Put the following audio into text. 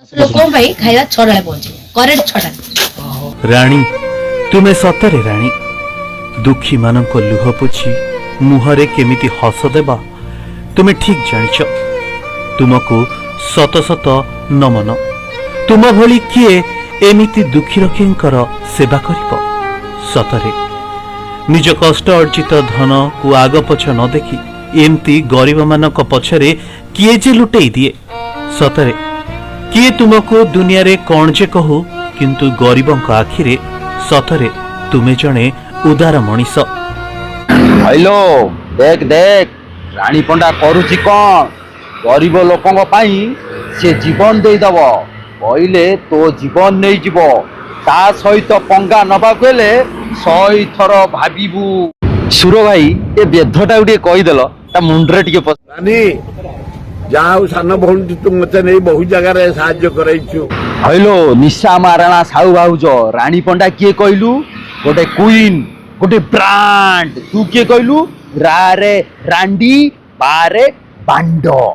ଲୋକଙ୍କ ପାଇଁ ଖାଇବା 6ଟାରେ ପହଞ୍ଚିବ କରେକ୍ଟ 6ଟା। ରାଣୀ ତୁମେ ସତରେ ରାଣୀ ଦୁଃଖୀ ମାନଙ୍କ ଲୁହ ପୋଛି ମୁହଁରେ କେମିତି ହସ ଦେବା ତୁମେ ଠିକ ଜାଣିଛ। ତୁମକୁ ଶତ ଶତ ନମନ। ତୁମ ଭଳି କିଏ ଏମିତି ଦୁଃଖୀ ରକ୍ଷୀଙ୍କର ସେବା କରିବ? ସତରେ ନିଜ କଷ୍ଟ ଅର୍ଜିତ ଧନକୁ ଆଗ ପଛ ନ ଦେଖି ଏମିତି ଗରିବମାନଙ୍କ ପଛରେ କିଏ ଯେ ଲୁଟେଇ ଦିଏ? ସତରେ କିଏ ତୁମକୁ ଦୁନିଆରେ କଣ ଯେ କହୁ କିନ୍ତୁ ଗରିବଙ୍କ ଆଖିରେ ସତରେ ତୁମେ ଜଣେ ଉଦାର ମଣିଷ। ହଇଲୋ देख देख राणी पंडा करुची कौन गरीब लोकों पाई से जीवन देदब कहले तो जीवन नहीं जीव ता सहित पंगा नबा कहले 100 थर भाबू। सुर भाई ये बेधटा गोटे कहीदेल ता मुंडरे टिके रानी जाऊ सान भौणी तू मत नहीं बहुत जगह साहाଯ୍य करैछु। हईलो निशा महाराणा साहू भाउज राणी पंडा किए कहलु गोटे क्वीन गोटे ब्रांड तू किए कहलु रा रे रांडी बारे बांड।